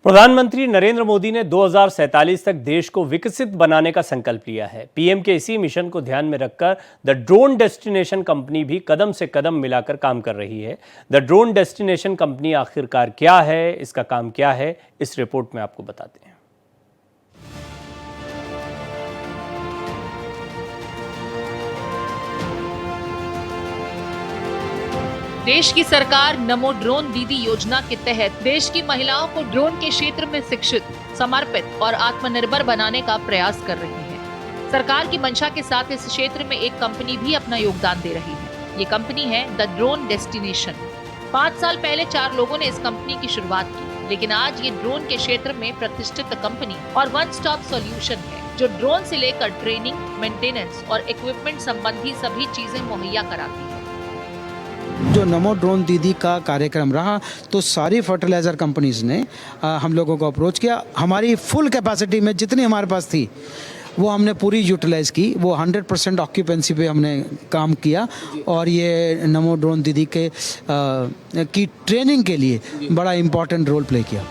प्रधानमंत्री नरेंद्र मोदी ने 2047 तक देश को विकसित बनाने का संकल्प लिया है। पीएम के इसी मिशन को ध्यान में रखकर द ड्रोन डेस्टिनेशन कंपनी भी कदम से कदम मिलाकर काम कर रही है। द ड्रोन डेस्टिनेशन कंपनी आखिरकार क्या है, इसका काम क्या है, इस रिपोर्ट में आपको बताते हैं। देश की सरकार नमो ड्रोन दीदी योजना के तहत देश की महिलाओं को ड्रोन के क्षेत्र में शिक्षित, समर्पित और आत्मनिर्भर बनाने का प्रयास कर रही है। सरकार की मंशा के साथ इस क्षेत्र में एक कंपनी भी अपना योगदान दे रही है। ये कंपनी है द ड्रोन डेस्टिनेशन। 5 साल पहले 4 लोगों ने इस कंपनी की शुरुआत की, लेकिन आज ये ड्रोन के क्षेत्र में प्रतिष्ठित कंपनी और वन स्टॉप सॉल्यूशन है, जो ड्रोन से लेकर ट्रेनिंग, मेंटेनेंस और इक्विपमेंट संबंधी सभी चीजें मुहैया कराती है। जो नमो ड्रोन दीदी का कार्यक्रम रहा तो सारी फर्टिलाइज़र कंपनीज़ ने हम लोगों को अप्रोच किया। हमारी फुल कैपेसिटी में जितनी हमारे पास थी वो हमने पूरी यूटिलाइज़ की। वो 100% ऑक्यूपेंसी पे हमने काम किया और ये नमो ड्रोन दीदी के की ट्रेनिंग के लिए बड़ा इम्पोर्टेंट रोल प्ले किया।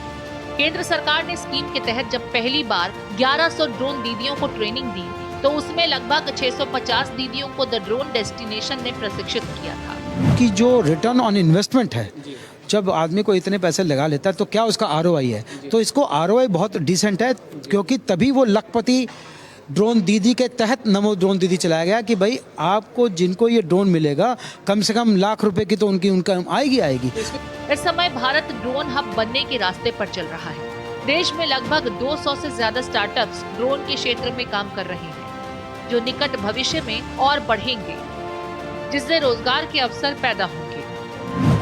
केंद्र सरकार ने स्कीम के तहत जब पहली बार 1100 ड्रोन दीदियों को ट्रेनिंग दी तो उसमें लगभग 650 दीदियों को द ड्रोन डेस्टिनेशन ने प्रशिक्षित किया था। कि जो रिटर्न ऑन इन्वेस्टमेंट है, जब आदमी को इतने पैसे लगा लेता है तो क्या उसका आरओआई है, तो इसको आरओआई बहुत डिसेंट है, क्योंकि तभी वो लखपति ड्रोन दीदी के तहत नमो ड्रोन दीदी चलाया गया कि भाई आपको जिनको ये ड्रोन मिलेगा कम से कम लाख रुपए की तो उनकी आएगी। इस समय भारत ड्रोन हब बनने के रास्ते पर चल रहा है। देश में लगभग 200 से ज्यादा स्टार्टअप्स ड्रोन के क्षेत्र में काम कर रहे हैं, जो निकट भविष्य में और बढ़ेंगे, जिससे रोजगार के अवसर पैदा होंगे।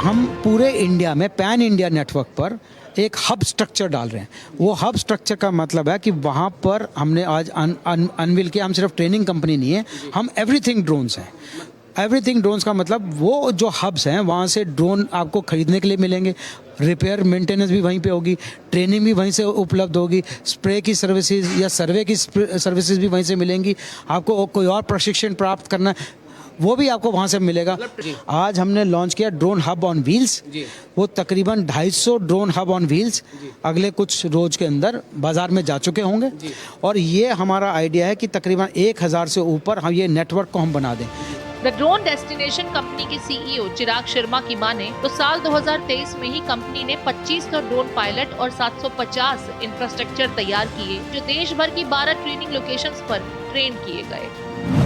हम पूरे इंडिया में पैन इंडिया नेटवर्क पर एक हब स्ट्रक्चर डाल रहे हैं। वो हब स्ट्रक्चर का मतलब है कि वहाँ पर हमने आज अनवील किया। हम सिर्फ ट्रेनिंग कंपनी नहीं है, हम एवरीथिंग ड्रोन्स हैं। एवरीथिंग ड्रोन्स का मतलब वो जो हब्स हैं वहाँ से ड्रोन आपको खरीदने के लिए मिलेंगे, रिपेयर मेंटेनेंस भी वहीं पे होगी, ट्रेनिंग भी वहीं से उपलब्ध होगी, स्प्रे की सर्विसेज या सर्वे की सर्विसेज भी वहीं से मिलेंगी। आपको कोई और प्रशिक्षण प्राप्त करना है वो भी आपको वहाँ से मिलेगा। आज हमने लॉन्च किया ड्रोन हब ऑन व्हील्स। वो तकरीबन 250 ड्रोन हब ऑन व्हील्स अगले कुछ रोज के अंदर बाजार में जा चुके होंगे और ये हमारा आइडिया है कि तकरीबन 1000 से ऊपर हम ये नेटवर्क को हम बना दें। द ड्रोन डेस्टिनेशन कंपनी के सीईओ चिराग शर्मा की माने तो साल 2023 में ही कंपनी ने 2500 ड्रोन पायलट और 750 इंफ्रास्ट्रक्चर तैयार किए, जो देश भर की 12 ट्रेनिंग लोकेशंस पर ट्रेन किए गए।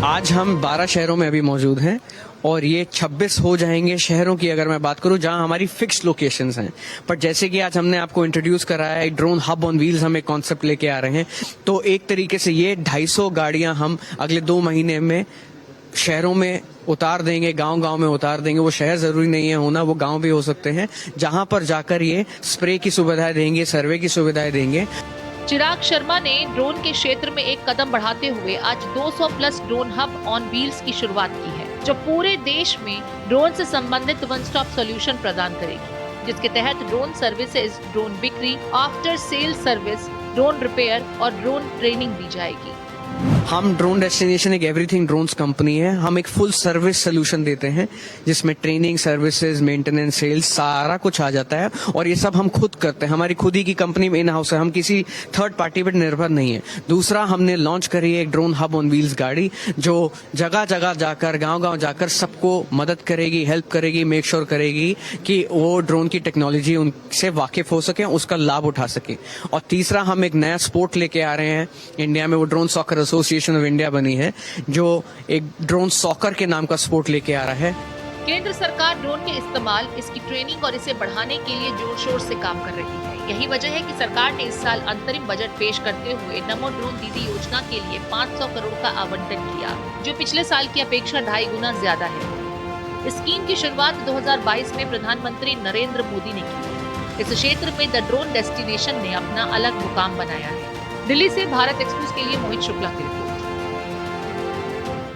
आज हम 12 शहरों में अभी मौजूद हैं और ये 26 हो जाएंगे शहरों की अगर मैं बात करूं जहां हमारी फिक्स्ड लोकेशंस हैं। पर जैसे कि आज हमने आपको इंट्रोड्यूस कराया है ड्रोन हब ऑन व्हील्स, हम एक कॉन्सेप्ट लेके आ रहे हैं, तो एक तरीके से ये 250 गाड़ियां हम अगले 2 महीने में शहरों में उतार देंगे, गांव-गांव में उतार देंगे। वो शहर जरूरी नहीं है होना, वो गांव भी हो सकते हैं, जहां पर जाकर ये स्प्रे की सुविधाएं देंगे, सर्वे की सुविधाएं देंगे। चिराग शर्मा ने ड्रोन के क्षेत्र में एक कदम बढ़ाते हुए आज 200 plus drone hub on wheels की शुरुआत की है, जो पूरे देश में ड्रोन से संबंधित वन स्टॉप सॉल्यूशन प्रदान करेगी, जिसके तहत ड्रोन सर्विसेज, ड्रोन बिक्री, after sale service, drone repair और ड्रोन ट्रेनिंग दी जाएगी। हम ड्रोन डेस्टिनेशन एक एवरीथिंग ड्रोन्स कंपनी है। हम एक फुल सर्विस सोल्यूशन देते हैं जिसमें ट्रेनिंग, सर्विसेज, मेंटेनेंस, सेल्स सारा कुछ आ जाता है और ये सब हम खुद करते हैं। हमारी खुद ही की कंपनी में इन हाउस है, हम किसी थर्ड पार्टी पर निर्भर नहीं है। दूसरा, हमने लॉन्च करी है एक ड्रोन हब ऑन व्हील्स गाड़ी, जो जगह जगह जाकर, गाँव-गाँव जाकर सबको मदद करेगी, हेल्प करेगी, मेक श्योर करेगी कि वो ड्रोन की टेक्नोलॉजी उनसे वाकिफ हो सके, उसका लाभ उठा सके। और तीसरा, हम एक नया स्पोर्ट लेके आ रहे हैं इंडिया में, वो drone soccer association of India बनी है, जो एक ड्रोन सॉकर के नाम का स्पोर्ट लेके आ रहा है। केंद्र सरकार ड्रोन के इस्तेमाल, इसकी ट्रेनिंग और इसे बढ़ाने के लिए जोर शोर से काम कर रही है। यही वजह है कि सरकार ने इस साल अंतरिम बजट पेश करते हुए नमो ड्रोन दीदी योजना के लिए 500 करोड़ का आवंटन किया, जो पिछले साल की अपेक्षा 2.5 गुना ज्यादा है। इस स्कीम की शुरुआत 2022 में प्रधानमंत्री नरेंद्र मोदी ने की। इस क्षेत्र में द ड्रोन डेस्टिनेशन ने अपना अलग मुकाम बनाया है। दिल्ली से भारत एक्सप्रेस के लिए मोहित शुक्ला की रिपोर्ट।